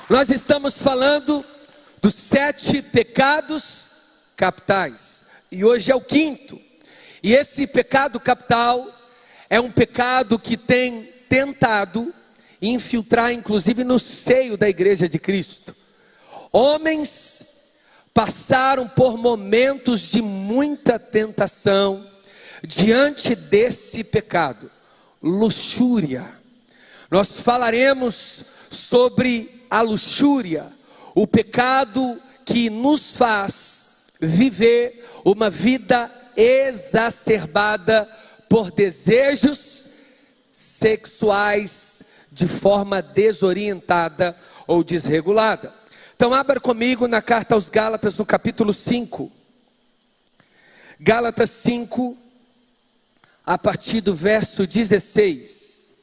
Nós estamos falando dos 7 pecados capitais, e hoje é o 5º. E esse pecado capital é um pecado que tem tentado infiltrar, inclusive no seio da igreja de Cristo. Homens passaram por momentos de muita tentação diante desse pecado, luxúria. Nós falaremos sobre a luxúria, o pecado que nos faz viver uma vida exacerbada por desejos sexuais de forma desorientada ou desregulada. Então abra comigo na carta aos Gálatas, no capítulo 5. Gálatas 5, a partir do verso 16.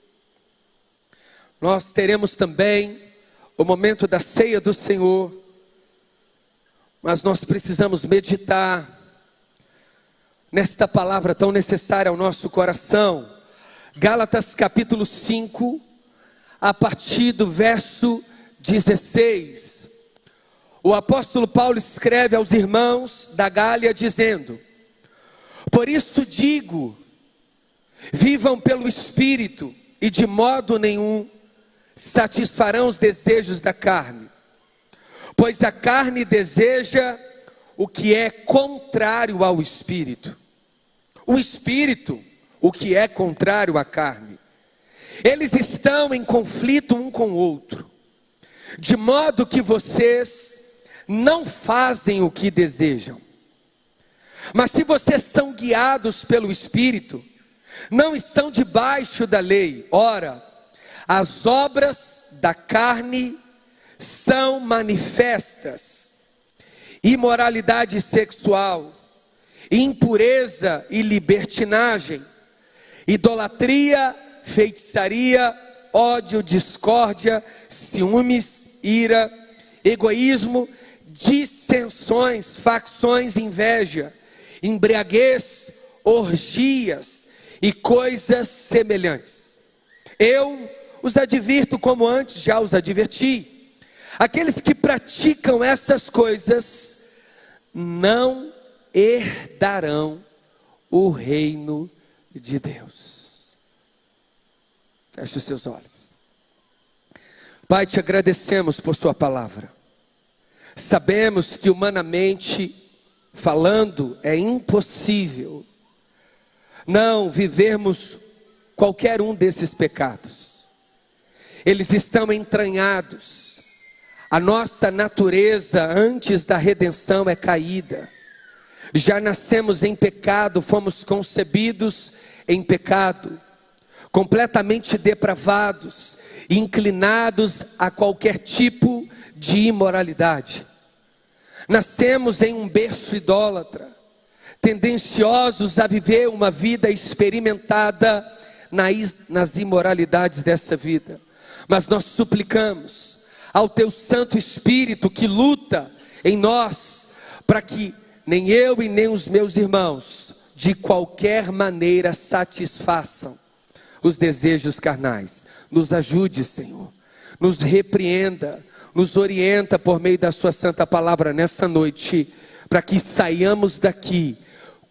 Nós teremos também o momento da ceia do Senhor, mas nós precisamos meditar nesta palavra tão necessária ao nosso coração. Gálatas capítulo 5, a partir do verso 16. O apóstolo Paulo escreve aos irmãos da Gália dizendo: por isso digo, vivam pelo Espírito, e de modo nenhum satisfarão os desejos da carne. Pois a carne deseja o que é contrário ao Espírito, o Espírito o que é contrário à carne. Eles estão em conflito um com o outro, de modo que vocês não fazem o que desejam. Mas se vocês são guiados pelo Espírito, não estão debaixo da lei. Ora, as obras da carne são manifestas: imoralidade sexual, impureza e libertinagem, idolatria, feitiçaria, ódio, discórdia, ciúmes, ira, egoísmo, dissensões, facções, inveja, embriaguez, orgias e coisas semelhantes. Eu os advirto, como antes já os adverti: aqueles que praticam essas coisas não herdarão o reino de Deus. Feche os seus olhos. Pai, te agradecemos por sua palavra. Sabemos que humanamente falando é impossível não vivermos qualquer um desses pecados. Eles estão entranhados. A nossa natureza antes da redenção é caída. Já nascemos em pecado, fomos concebidos em pecado, completamente depravados, inclinados a qualquer tipo de imoralidade. Nascemos em um berço idólatra, tendenciosos a viver uma vida experimentada nas imoralidades dessa vida. Mas nós suplicamos ao teu Santo Espírito que luta em nós, para que nem eu e nem os meus irmãos de qualquer maneira satisfaçam os desejos carnais. Nos ajude, Senhor, nos repreenda, nos orienta por meio da sua santa palavra nessa noite, para que saiamos daqui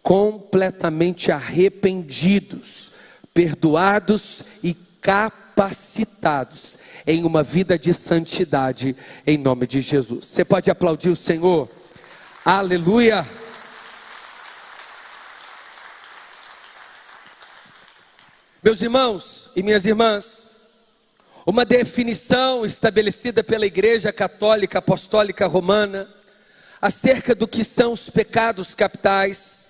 completamente arrependidos, perdoados e capacitados em uma vida de santidade, em nome de Jesus. Você pode aplaudir o Senhor? Aleluia! Meus irmãos e minhas irmãs, uma definição estabelecida pela Igreja Católica Apostólica Romana acerca do que são os pecados capitais.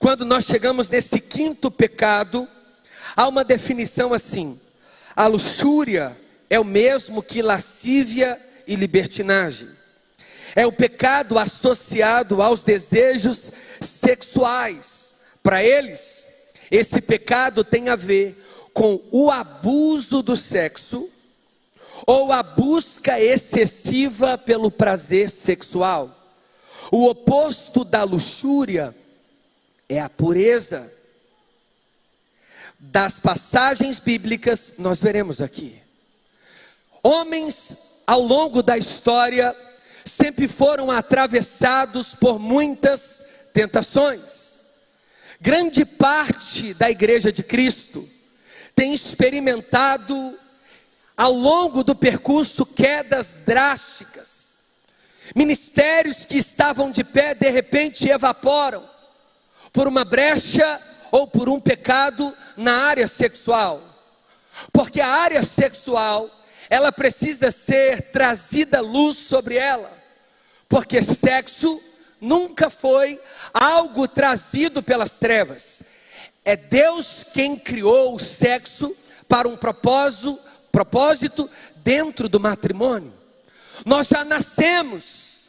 Quando nós chegamos nesse 5º pecado, há uma definição assim: a luxúria é o mesmo que lascívia e libertinagem. É o pecado associado aos desejos sexuais. Para eles, esse pecado tem a ver com o abuso do sexo ou a busca excessiva pelo prazer sexual. O oposto da luxúria é a pureza. Das passagens bíblicas nós veremos aqui: homens ao longo da história, sempre foram atravessados por muitas tentações. Grande parte da Igreja de Cristo tem experimentado, ao longo do percurso, quedas drásticas. Ministérios que estavam de pé, de repente evaporam, por uma brecha ou por um pecado na área sexual. Porque a área sexual, ela precisa ser trazida luz sobre ela. Porque sexo nunca foi algo trazido pelas trevas. É Deus quem criou o sexo para um propósito dentro do matrimônio. Nós já nascemos,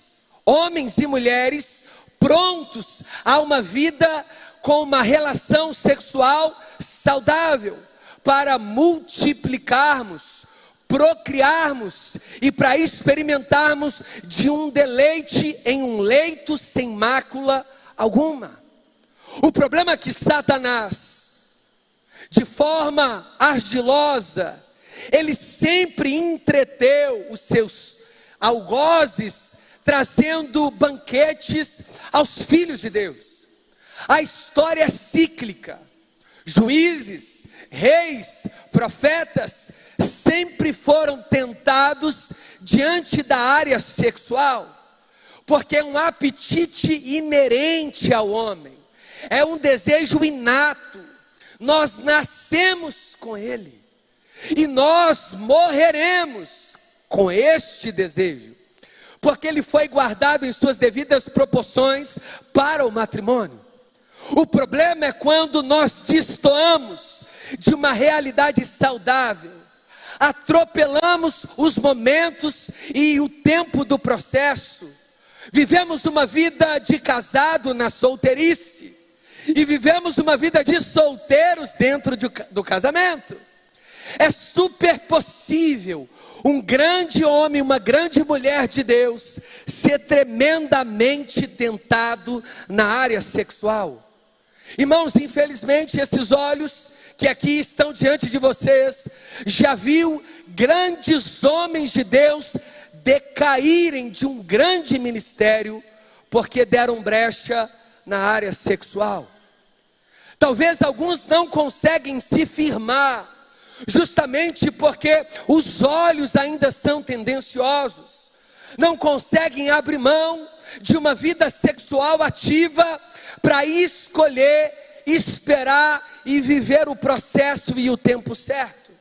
homens e mulheres, prontos a uma vida com uma relação sexual saudável, para multiplicarmos, procriarmos e para experimentarmos de um deleite em um leito sem mácula alguma. O problema é que Satanás, de forma ardilosa, ele sempre entreteu os seus algozes, trazendo banquetes aos filhos de Deus. A história é cíclica. Juízes, reis, profetas sempre foram tentados diante da área sexual, porque é um apetite inerente ao homem, é um desejo inato. Nós nascemos com ele e nós morreremos com este desejo, porque ele foi guardado em suas devidas proporções para o matrimônio. O problema é quando nós destoamos de uma realidade saudável, atropelamos os momentos e o tempo do processo, vivemos uma vida de casado na solteirice, e vivemos uma vida de solteiros dentro do casamento. É super possível um grande homem, uma grande mulher de Deus ser tremendamente tentado na área sexual. Irmãos, infelizmente esses olhos que aqui estão diante de vocês já viu grandes homens de Deus decaírem de um grande ministério porque deram brecha na área sexual. Talvez alguns não conseguem se firmar, justamente porque os olhos ainda são tendenciosos, não conseguem abrir mão de uma vida sexual ativa para escolher, esperar e viver o processo e o tempo certo.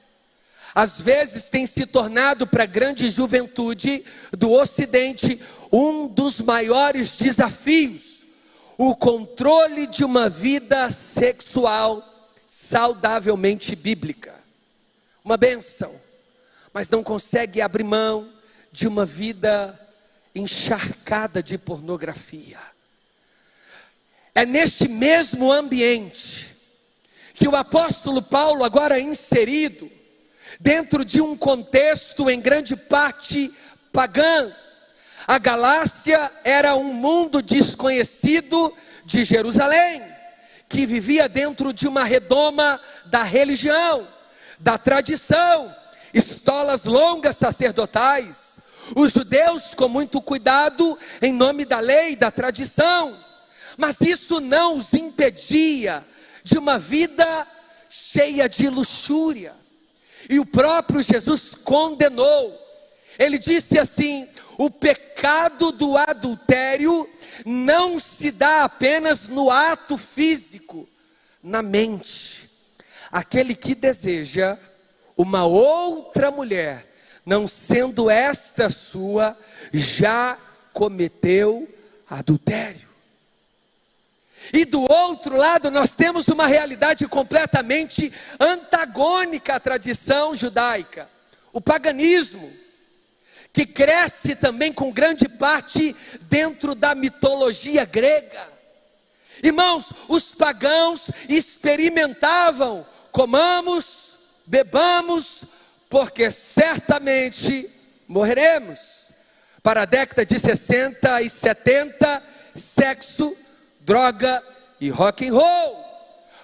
Às vezes tem se tornado para a grande juventude do Ocidente um dos maiores desafios, o controle de uma vida sexual saudavelmente bíblica. Uma bênção, mas não consegue abrir mão de uma vida encharcada de pornografia. É neste mesmo ambiente que o apóstolo Paulo, agora inserido dentro de um contexto em grande parte pagão, a Galácia era um mundo desconhecido de Jerusalém, que vivia dentro de uma redoma da religião, da tradição, estolas longas sacerdotais, os judeus com muito cuidado em nome da lei, da tradição, mas isso não os impedia de uma vida cheia de luxúria, e o próprio Jesus condenou. Ele disse assim: o pecado do adultério não se dá apenas no ato físico, na mente. Aquele que deseja uma outra mulher, não sendo esta sua, já cometeu adultério. E do outro lado nós temos uma realidade completamente antagônica à tradição judaica, o paganismo, que cresce também com grande parte dentro da mitologia grega. Irmãos, os pagãos experimentavam: comamos, bebamos, porque certamente morreremos. Para a década de 60 e 70, sexo, droga e rock and roll.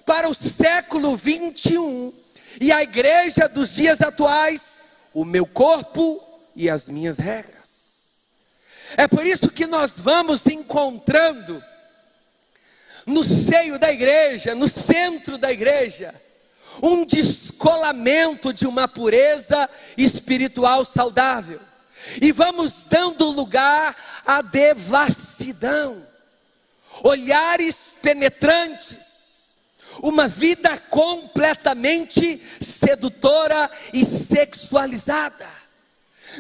Para o século 21 e a igreja dos dias atuais, o meu corpo, e as minhas regras. É por isso que nós vamos encontrando no seio da igreja, no centro da igreja, um descolamento de uma pureza espiritual saudável. E vamos dando lugar à devassidão, olhares penetrantes, uma vida completamente sedutora e sexualizada.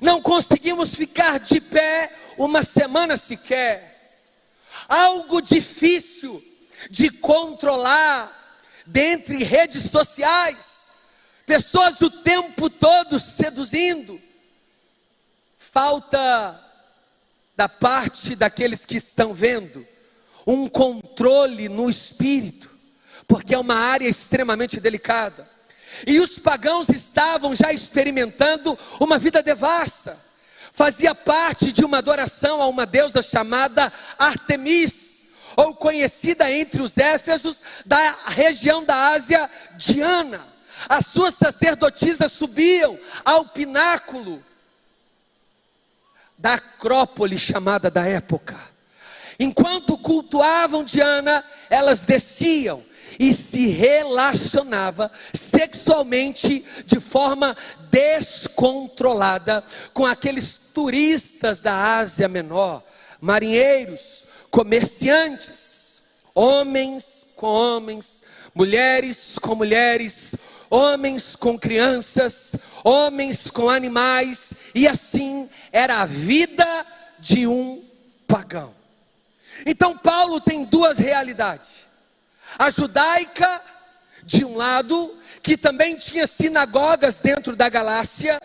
Não conseguimos ficar de pé uma semana sequer. Algo difícil de controlar dentre redes sociais, pessoas o tempo todo seduzindo. Falta da parte daqueles que estão vendo um controle no espírito, porque é uma área extremamente delicada. E os pagãos estavam já experimentando uma vida devassa. Fazia parte de uma adoração a uma deusa chamada Artemis, ou conhecida entre os éfesos da região da Ásia, Diana. As suas sacerdotisas subiam ao pináculo da Acrópole chamada da época. Enquanto cultuavam Diana, elas desciam e se relacionava sexualmente de forma descontrolada com aqueles turistas da Ásia Menor, marinheiros, comerciantes, homens com homens, mulheres com mulheres, homens com crianças, homens com animais, e assim era a vida de um pagão. Então Paulo tem duas realidades: a judaica, de um lado, que também tinha sinagogas dentro da Galácia,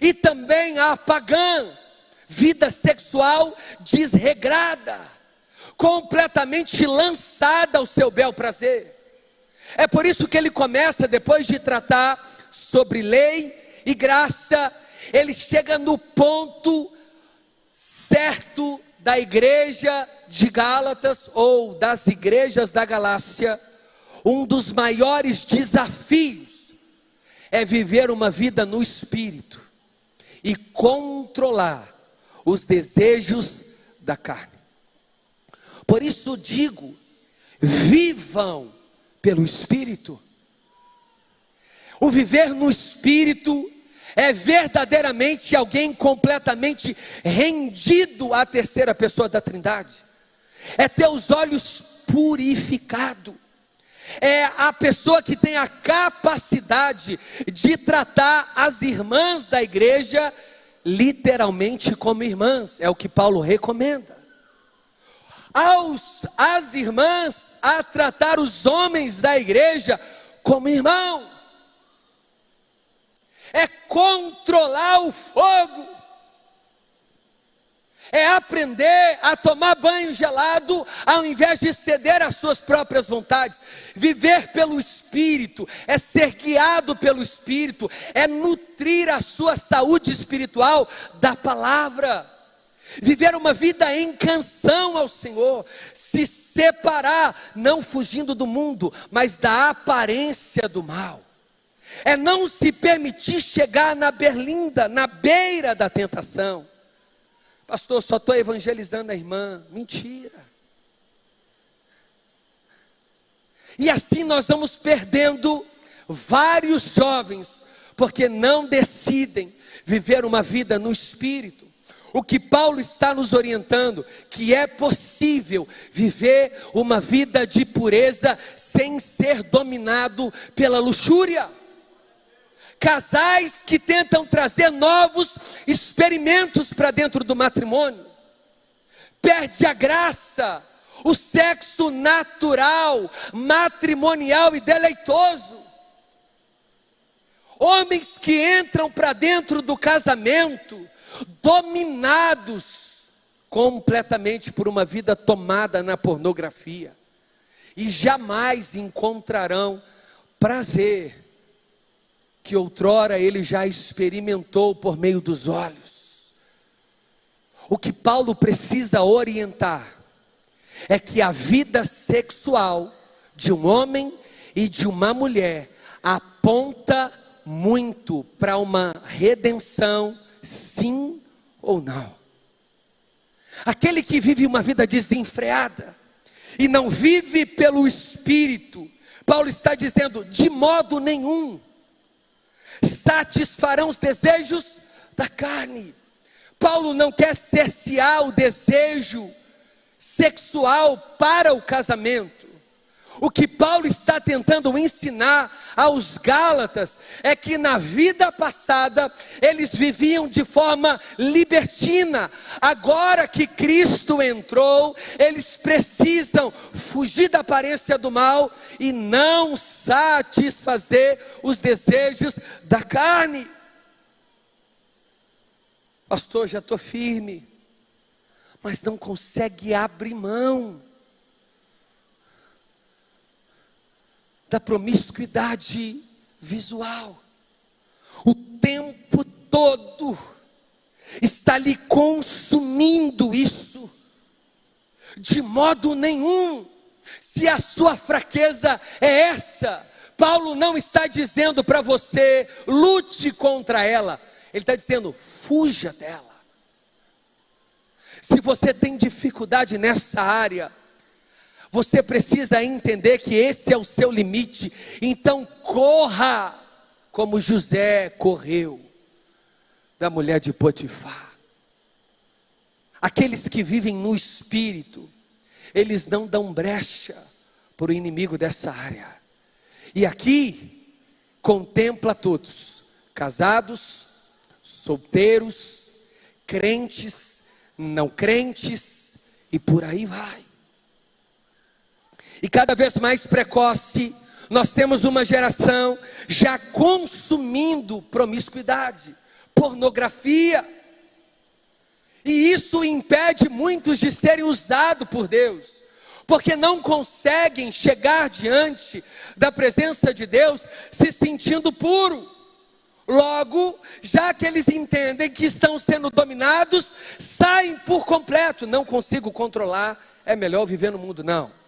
e também a pagã, vida sexual desregrada, completamente lançada ao seu bel prazer. É por isso que ele começa, depois de tratar sobre lei e graça, ele chega no ponto certo da igreja de Gálatas, ou das igrejas da Galácia. Um dos maiores desafios é viver uma vida no Espírito e controlar os desejos da carne. Por isso digo, vivam pelo Espírito. O viver no Espírito é verdadeiramente alguém completamente rendido à terceira pessoa da Trindade. É ter os olhos purificados. É a pessoa que tem a capacidade de tratar as irmãs da igreja literalmente como irmãs. É o que Paulo recomenda. As irmãs a tratar os homens da igreja como irmão. É controlar o fogo. É aprender a tomar banho gelado ao invés de ceder às suas próprias vontades. Viver pelo Espírito é ser guiado pelo Espírito, é nutrir a sua saúde espiritual da palavra. Viver uma vida em canção ao Senhor, se separar, não fugindo do mundo, mas da aparência do mal. É não se permitir chegar na berlinda, na beira da tentação. Pastor, só estou evangelizando a irmã. Mentira. E assim nós vamos perdendo vários jovens, porque não decidem viver uma vida no Espírito. O que Paulo está nos orientando, que é possível viver uma vida de pureza sem ser dominado pela luxúria. Casais que tentam trazer novos experimentos para dentro do matrimônio, perde a graça, o sexo natural, matrimonial e deleitoso. Homens que entram para dentro do casamento, dominados completamente por uma vida tomada na pornografia, e jamais encontrarão prazer que outrora ele já experimentou por meio dos olhos. O que Paulo precisa orientar é que a vida sexual de um homem e de uma mulher aponta muito para uma redenção sim ou não. Aquele que vive uma vida desenfreada e não vive pelo Espírito, Paulo está dizendo, de modo nenhum satisfarão os desejos da carne. Paulo não quer cercear o desejo sexual para o casamento. O que Paulo está tentando ensinar aos Gálatas é que na vida passada eles viviam de forma libertina. Agora que Cristo entrou, eles precisam fugir da aparência do mal e não satisfazer os desejos da carne. Pastor, já estou firme, mas não consegue abrir mão da promiscuidade visual. O tempo todo está lhe consumindo isso. De modo nenhum. Se a sua fraqueza é essa, Paulo não está dizendo para você, lute contra ela. Ele está dizendo, fuja dela. Se você tem dificuldade nessa área, você precisa entender que esse é o seu limite. Então corra como José correu da mulher de Potifar. Aqueles que vivem no Espírito, eles não dão brecha para o inimigo dessa área. E aqui contempla todos, casados, solteiros, crentes, não crentes e por aí vai. E cada vez mais precoce, nós temos uma geração já consumindo promiscuidade, pornografia. E isso impede muitos de serem usados por Deus, porque não conseguem chegar diante da presença de Deus se sentindo puro. Logo, já que eles entendem que estão sendo dominados, saem por completo. Não consigo controlar, é melhor viver no mundo. Não.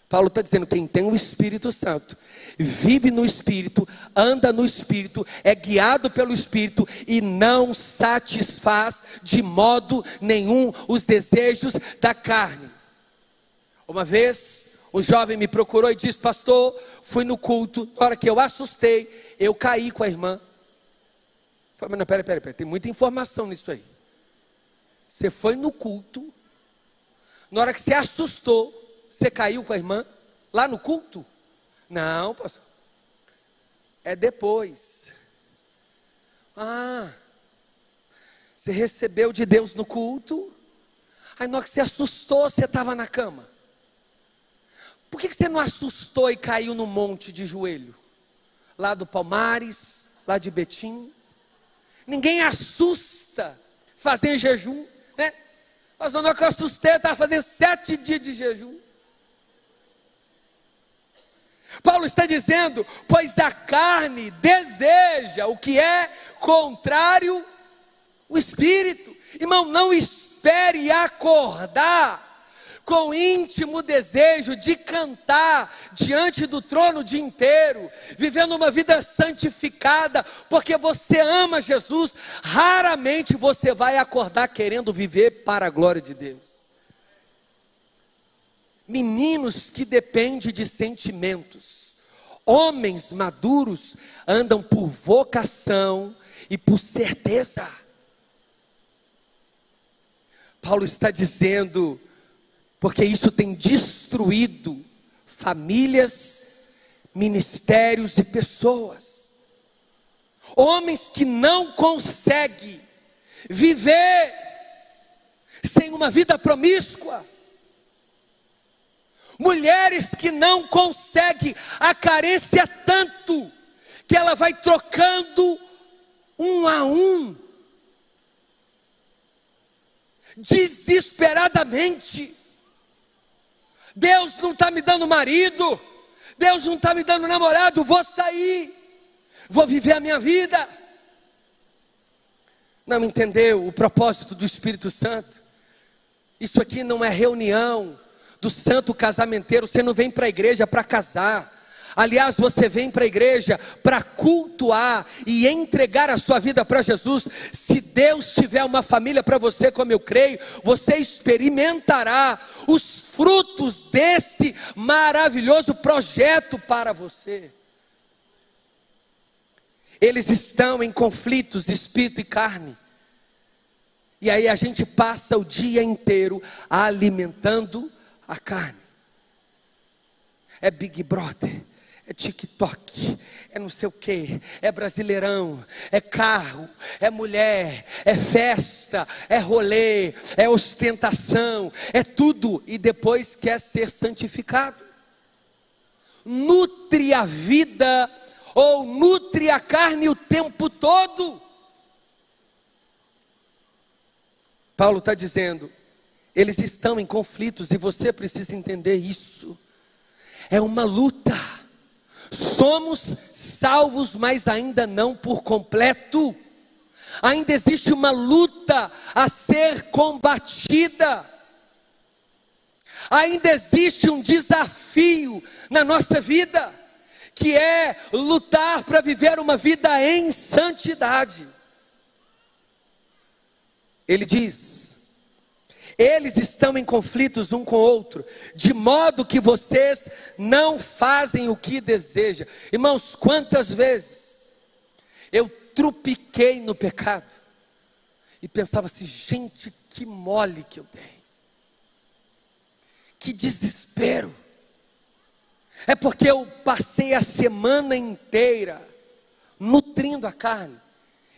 Paulo está dizendo, quem tem o Espírito Santo, vive no Espírito, anda no Espírito, é guiado pelo Espírito e não satisfaz de modo nenhum os desejos da carne. Uma vez, um jovem me procurou e disse, pastor, fui no culto, na hora que eu assustei, eu caí com a irmã. Eu falei, mas não, pera, tem muita informação nisso aí. Você foi no culto, na hora que você assustou, você caiu com a irmã lá no culto? Não, pastor. É depois. Você recebeu de Deus no culto. Aí na hora que você assustou, você estava na cama. Por que você não assustou e caiu no monte de joelho? Lá do Palmares, lá de Betim. Ninguém assusta fazendo jejum, né? Mas na hora que eu assustei, eu estava fazendo 7 dias de jejum. Paulo está dizendo, pois a carne deseja o que é contrário ao Espírito. Irmão, não espere acordar com íntimo desejo de cantar diante do trono o dia inteiro, vivendo uma vida santificada, porque você ama Jesus. Raramente você vai acordar querendo viver para a glória de Deus. Meninos que dependem de sentimentos, homens maduros andam por vocação e por certeza. Paulo está dizendo, porque isso tem destruído famílias, ministérios e pessoas. Homens que não conseguem viver sem uma vida promíscua. Mulheres que não conseguem, a carência tanto, que ela vai trocando um a um, desesperadamente. Deus não está me dando marido, Deus não está me dando namorado, vou sair, vou viver a minha vida. Não entendeu o propósito do Espírito Santo? Isso aqui não é reunião do santo casamenteiro. Você não vem para a igreja para casar. Aliás, você vem para a igreja para cultuar e entregar a sua vida para Jesus. Se Deus tiver uma família para você, como eu creio, você experimentará os frutos desse maravilhoso projeto para você. Eles estão em conflitos de espírito e carne. E aí a gente passa o dia inteiro alimentando a carne. É Big Brother, é TikTok, é não sei o que, é brasileirão, é carro, é mulher, é festa, é rolê, é ostentação, é tudo. E depois quer ser santificado. Nutre a vida ou nutre a carne o tempo todo. Paulo está dizendo, eles estão em conflitos e você precisa entender isso. É uma luta. Somos salvos, mas ainda não por completo. Ainda existe uma luta a ser combatida. Ainda existe um desafio na nossa vida, que é lutar para viver uma vida em santidade. Ele diz, eles estão em conflitos um com o outro, de modo que vocês não fazem o que desejam. Irmãos, quantas vezes eu trupiquei no pecado e pensava assim, gente, que mole que eu dei, que desespero. É porque eu passei a semana inteira nutrindo a carne,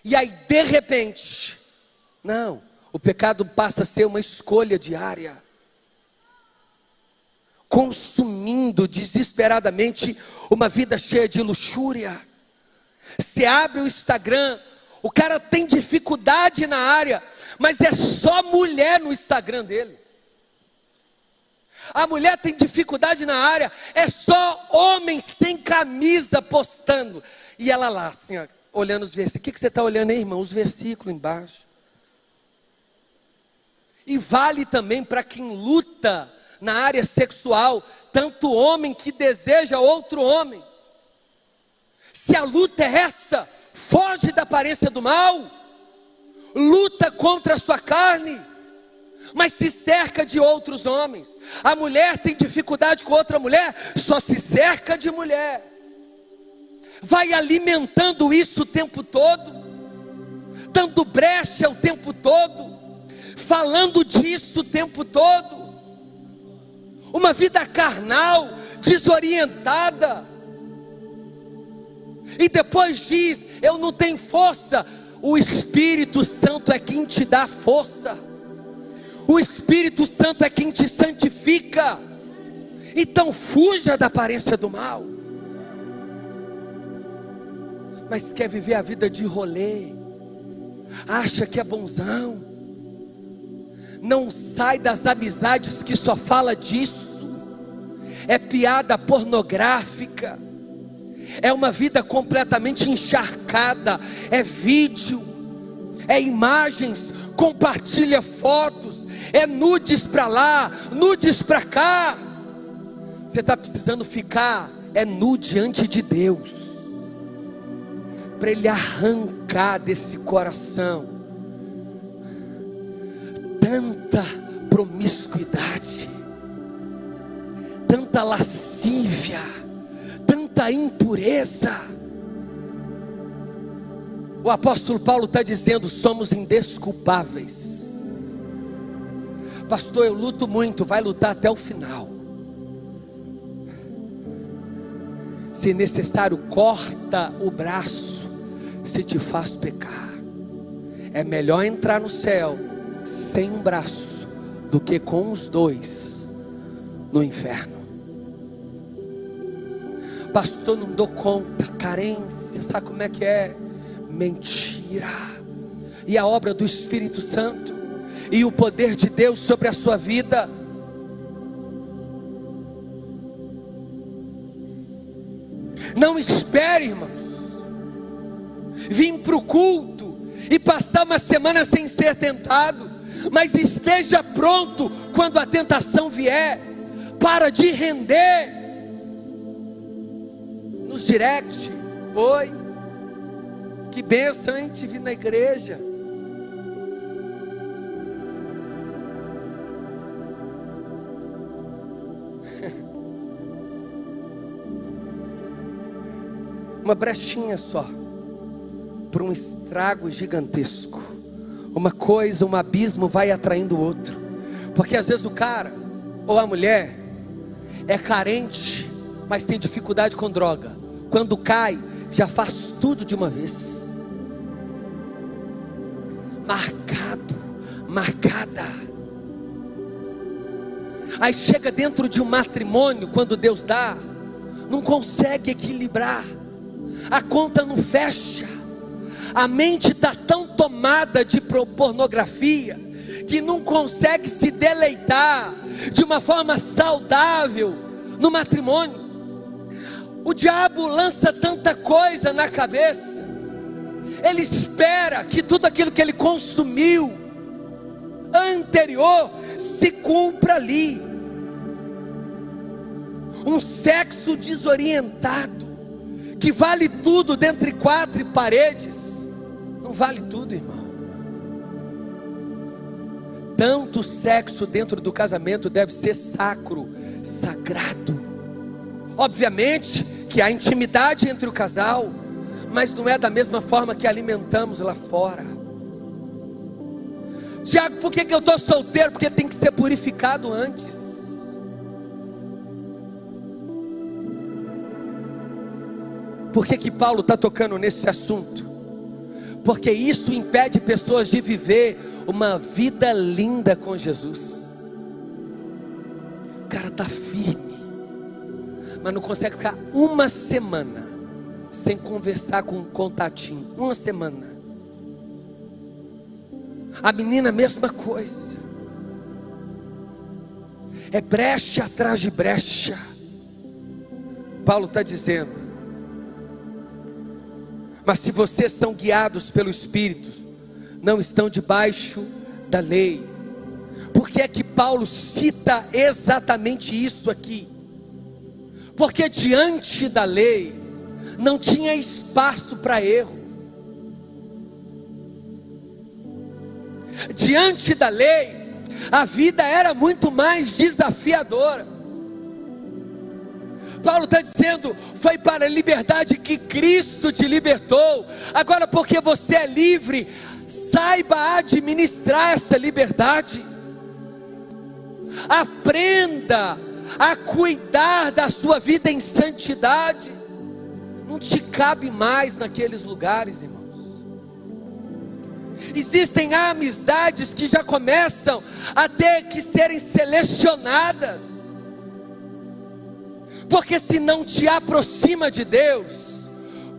e aí de repente, não, o pecado passa a ser uma escolha diária, consumindo desesperadamente uma vida cheia de luxúria. Você abre o Instagram, o cara tem dificuldade na área, mas é só mulher no Instagram dele. A mulher tem dificuldade na área, é só homem sem camisa postando. E ela lá, assim, ó, olhando os versículos. O que você está olhando aí, irmão? Os versículos embaixo. E vale também para quem luta na área sexual, tanto homem que deseja outro homem. Se a luta é essa, foge da aparência do mal, luta contra a sua carne, mas se cerca de outros homens. A mulher tem dificuldade com outra mulher, só se cerca de mulher. Vai alimentando isso o tempo todo, dando brecha o tempo todo, falando disso o tempo todo. Uma vida carnal, desorientada. E depois diz, eu não tenho força. O Espírito Santo é quem te dá força. O Espírito Santo é quem te santifica. Então fuja da aparência do mal. Mas quer viver a vida de rolê, acha que é bonzão, não sai das amizades que só fala disso, é piada pornográfica, é uma vida completamente encharcada, é vídeo, é imagens, compartilha fotos, é nudes para lá, nudes para cá. Você está precisando ficar nu diante de Deus, para Ele arrancar desse coração tanta promiscuidade, tanta lascívia, tanta impureza. O apóstolo Paulo está dizendo, somos indesculpáveis. Pastor, eu luto muito, vai lutar até o final. Se necessário, corta o braço, se te faz pecar. É melhor entrar no céu sem um braço, do que com os dois no inferno. Pastor, não dou conta, carência, sabe como é que é? Mentira. E a obra do Espírito Santo e o poder de Deus sobre a sua vida. Não espere, irmãos, vir para o culto e passar uma semana sem ser tentado, mas esteja pronto quando a tentação vier. Para de render. mandamos direct. Oi, que bênção, hein, te vi na igreja. Uma brechinha só para um estrago gigantesco. Uma coisa, um abismo vai atraindo o outro. Porque às vezes o cara ou a mulher é carente, mas tem dificuldade com droga. Quando cai, já faz tudo de uma vez. Marcada. Aí chega dentro de um matrimônio, quando Deus dá, não consegue equilibrar. A conta não fecha. A mente está tão tomada de pornografia que não consegue se deleitar de uma forma saudável no matrimônio. O diabo lança tanta coisa na cabeça. Ele espera que tudo aquilo que ele consumiu anterior se cumpra ali. Um sexo desorientado, que vale tudo dentre quatro paredes, não vale tudo, irmão. Tanto sexo dentro do casamento deve ser sacro, sagrado. Obviamente que há intimidade entre o casal, mas não é da mesma forma que alimentamos lá fora. Tiago, por que eu estou solteiro? Porque tem que ser purificado antes. Por que Paulo está tocando nesse assunto? Porque isso impede pessoas de viver uma vida linda com Jesus. O cara está firme, mas não consegue ficar uma semana sem conversar com um contatinho. Uma semana. A menina, mesma coisa. É brecha atrás de brecha. Paulo está dizendo: mas se vocês são guiados pelo Espírito, não estão debaixo da lei. Por que é que Paulo cita exatamente isso aqui? Porque diante da lei não tinha espaço para erro. Diante da lei, a vida era muito mais desafiadora. Paulo está dizendo: foi para a liberdade que Cristo te libertou. Agora, porque você é livre, saiba administrar essa liberdade. Aprenda a cuidar da sua vida em santidade. Não te cabe mais naqueles lugares, irmãos. Existem amizades que já começam a ter que serem selecionadas. Porque se não te aproxima de Deus,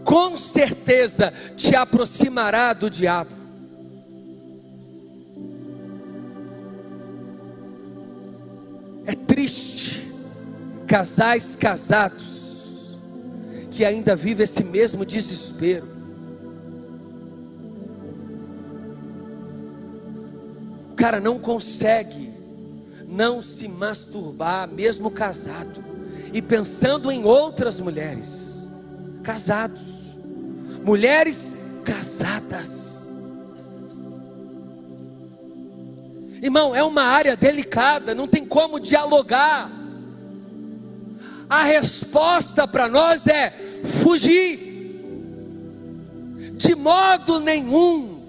com certeza te aproximará do diabo. É triste casais casados que ainda vivem esse mesmo desespero. O cara não consegue não se masturbar, mesmo casado, e pensando em outras mulheres. Casados, mulheres casadas. Irmão, é uma área delicada, não tem como dialogar. A resposta para nós é fugir. De modo nenhum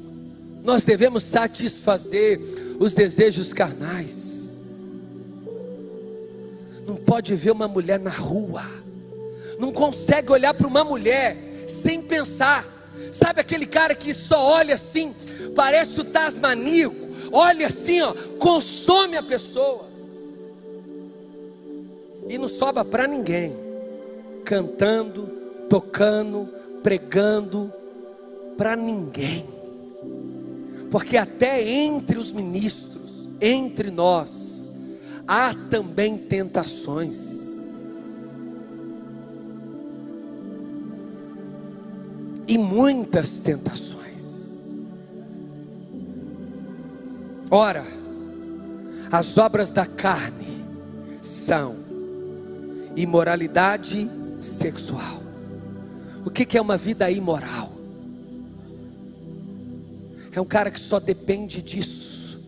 nós devemos satisfazer os desejos carnais. Não pode ver uma mulher na rua, não consegue olhar para uma mulher sem pensar. Sabe aquele cara que só olha assim, parece o tasmaníaco, olha assim, ó, consome a pessoa e não sobra para ninguém. Cantando, tocando, pregando, para ninguém. Porque até entre os ministros, entre nós, há também tentações. E muitas tentações. Ora, as obras da carne são imoralidade sexual, O que é uma vida imoral? É um cara que só depende disso.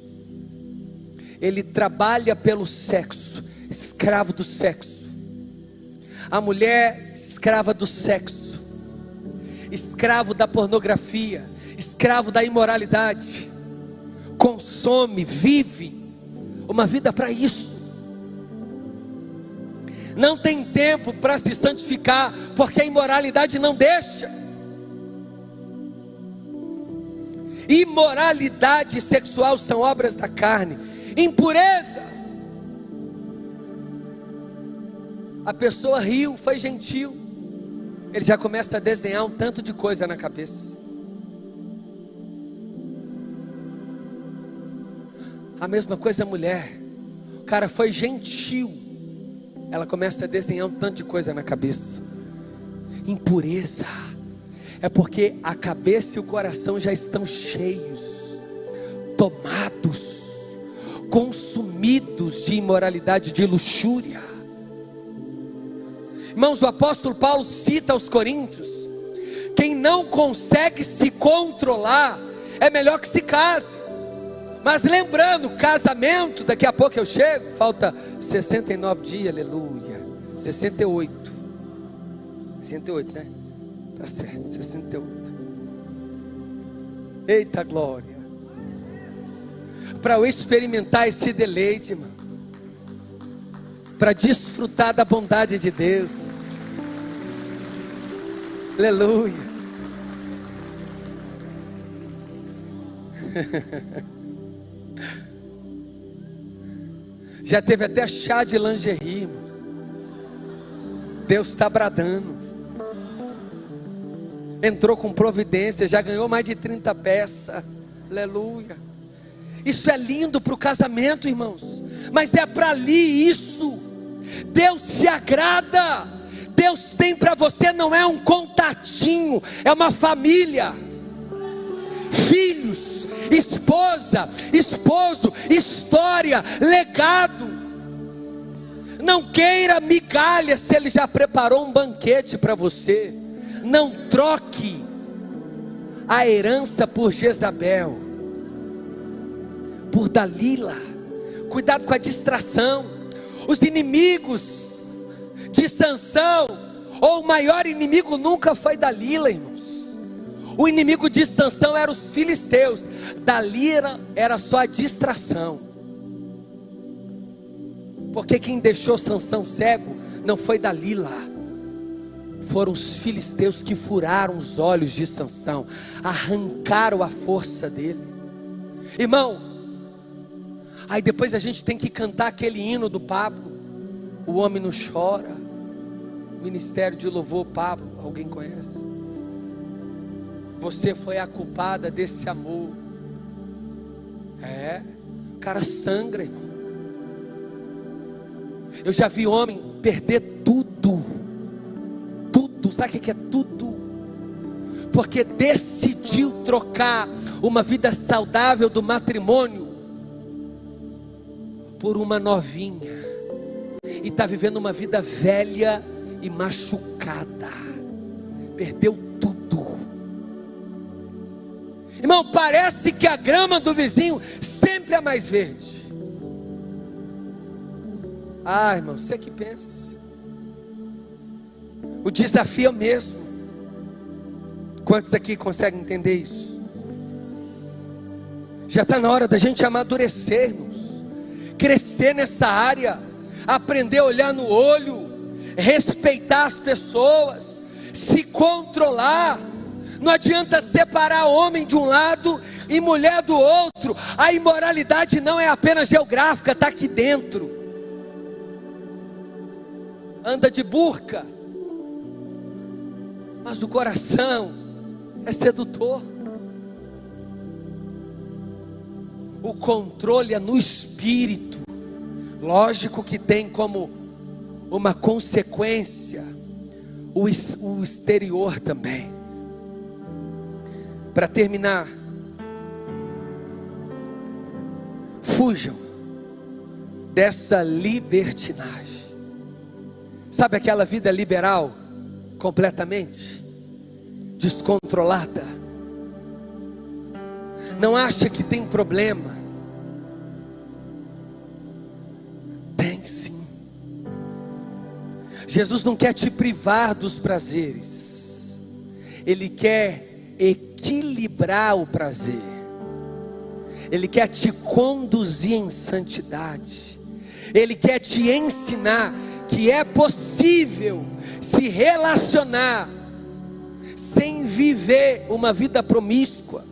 Ele trabalha pelo sexo, escravo do sexo. A mulher, escrava do sexo, escravo da pornografia, escravo da imoralidade. Consome, vive uma vida para isso. Não tem tempo para se santificar, porque a imoralidade não deixa. Imoralidade sexual são obras da carne. Impureza. A pessoa riu, foi gentil, ele já começa a desenhar um tanto de coisa na cabeça. A mesma coisa a mulher. O cara foi gentil, ela começa a desenhar um tanto de coisa na cabeça. Impureza é porque a cabeça e o coração já estão cheios, tomados, consumidos de imoralidade, de luxúria. Irmãos, o apóstolo Paulo cita aos Coríntios: quem não consegue se controlar, é melhor que se case. Mas lembrando, casamento, daqui a pouco eu chego, falta 69 dias, aleluia, 68, 68, né? Tá certo, 68. Eita glória! Para eu experimentar esse deleite, irmão, para desfrutar da bondade de Deus, aleluia. Já teve até chá de lingerie, irmãos. Deus está bradando. Entrou com providência, já ganhou mais de 30 peças, aleluia. Isso é lindo para o casamento, irmãos, mas é para ali isso. Deus se agrada. Deus tem para você, não é um contatinho, é uma família, filhos, esposa, esposo, história, legado. Não queira migalha se Ele já preparou um banquete para você. Não troque a herança por Jezabel, por Dalila. Cuidado com a distração. Os inimigos de Sansão, ou o maior inimigo nunca foi Dalila, irmãos. O inimigo de Sansão eram os filisteus. Dalila era só a distração. Porque quem deixou Sansão cego não foi Dalila, foram os filisteus que furaram os olhos de Sansão, arrancaram a força dele. Irmão, aí depois a gente tem que cantar aquele hino do Pablo, O Homem Não Chora. Ministério de Louvor Pablo, alguém conhece? Você foi a culpada desse amor. O cara sangra, irmão. Eu já vi homem perder tudo. Sabe o que é tudo? Porque decidiu trocar uma vida saudável do matrimônio por uma novinha, e está vivendo uma vida velha e machucada. Perdeu tudo. Irmão, parece que a grama do vizinho sempre é mais verde. Irmão, você que pensa. O desafio é o mesmo. Quantos aqui conseguem entender isso? Já está na hora da gente amadurecermos, crescer nessa área, aprender a olhar no olho, respeitar as pessoas, se controlar. Não adianta separar homem de um lado e mulher do outro. A imoralidade não é apenas geográfica, está aqui dentro. Anda de burca, mas o coração é sedutor. O controle é no espírito. Lógico que tem como uma consequência o exterior também. Para terminar, fujam dessa libertinagem. Sabe aquela vida liberal? Completamente. descontrolada? Não acha que tem problema? Tem sim. Jesus não quer te privar dos prazeres, Ele quer equilibrar o prazer, Ele quer te conduzir em santidade, Ele quer te ensinar que é possível se relacionar sem viver uma vida promíscua.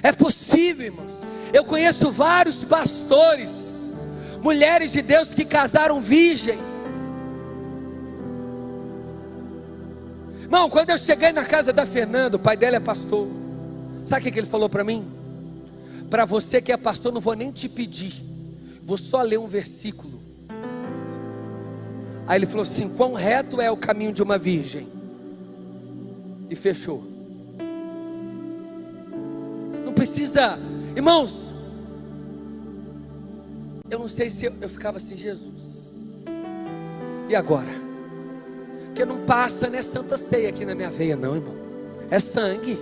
É possível, irmãos. Eu conheço vários pastores, mulheres de Deus que casaram virgem. Irmão, quando eu cheguei na casa da Fernanda, o pai dela é pastor. Sabe o que ele falou para mim? Para você que é pastor, não vou nem te pedir, vou só ler um versículo. Aí ele falou assim: quão reto é o caminho de uma virgem? E fechou. Não precisa, irmãos. Eu não sei se eu ficava assim: Jesus, e agora? Porque não passa, né, Santa Ceia aqui na minha veia não, irmão. É sangue.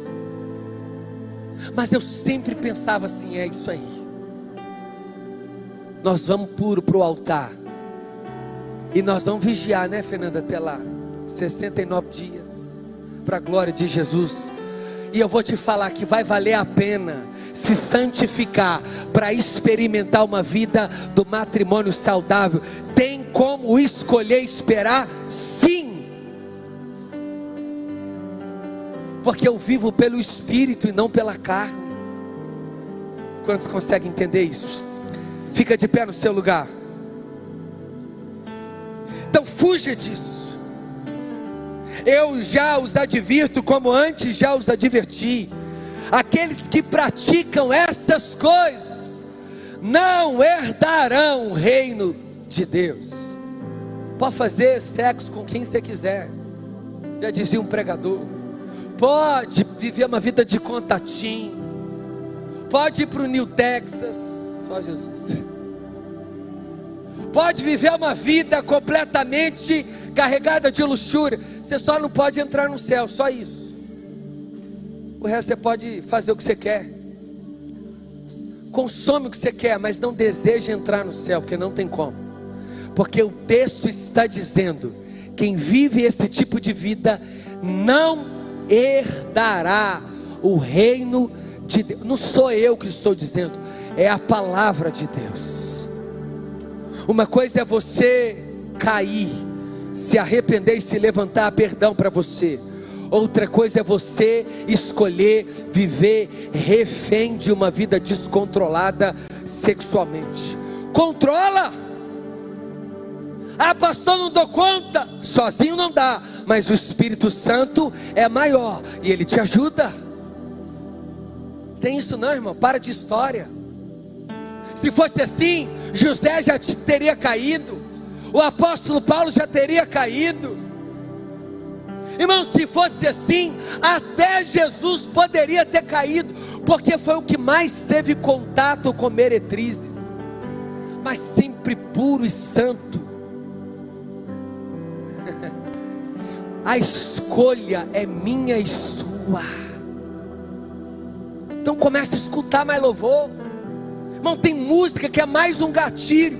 Mas eu sempre pensava assim: é isso aí. Nós vamos puro para o altar. E nós vamos vigiar, né, Fernanda, até lá 69 dias, para a glória de Jesus. E eu vou te falar que vai valer a pena se santificar para experimentar uma vida do matrimônio saudável. Tem como escolher esperar? Sim. Porque eu vivo pelo Espírito e não pela carne. Quantos conseguem entender isso? Fica de pé no seu lugar. Então fuja disso. Eu já os advirto, como antes já os adverti. Aqueles que praticam essas coisas não herdarão o reino de Deus. Pode fazer sexo com quem você quiser, já dizia um pregador. Pode viver uma vida de contatinho, pode ir para o New Texas, só Jesus. Pode viver uma vida completamente carregada de luxúria. Você só não pode entrar no céu, só isso. O resto você pode fazer o que você quer. Consome o que você quer, mas não deseja entrar no céu, porque não tem como. Porque o texto está dizendo: quem vive esse tipo de vida não herdará o reino de Deus. Não sou eu que estou dizendo, é a palavra de Deus. Uma coisa é você cair, se arrepender e se levantar, perdão para você. Outra coisa é você escolher viver refém de uma vida descontrolada sexualmente. Controla. Ah, pastor, não dou conta. Sozinho não dá, mas o Espírito Santo é maior e ele te ajuda. Tem isso não, irmão? Para de história. Se fosse assim, José já teria caído, o apóstolo Paulo já teria caído. Irmão, se fosse assim, até Jesus poderia ter caído, porque foi o que mais teve contato com meretrizes, mas sempre puro e santo. A escolha é minha e sua. Então comece a escutar mais louvor. Irmão, tem música que é mais um gatilho,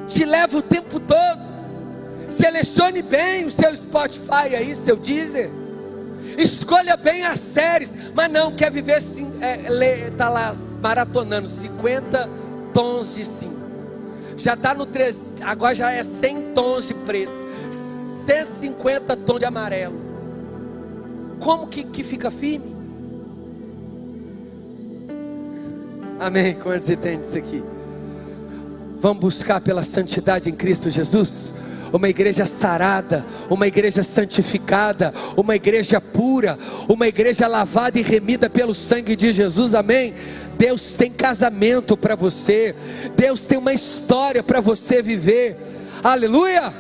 te leva o tempo todo. Selecione bem o seu Spotify aí, seu Deezer. Escolha bem as séries. Mas não, quer viver assim, tá lá maratonando 50 tons de cinza. Já está no 3, agora já é 100 tons de preto, 150 tons de amarelo. Como que fica firme? Amém, quantos entendem isso aqui? Vamos buscar pela santidade em Cristo Jesus, uma igreja sarada, uma igreja santificada, uma igreja pura, uma igreja lavada e remida pelo sangue de Jesus, amém? Deus tem casamento para você, Deus tem uma história para você viver, aleluia!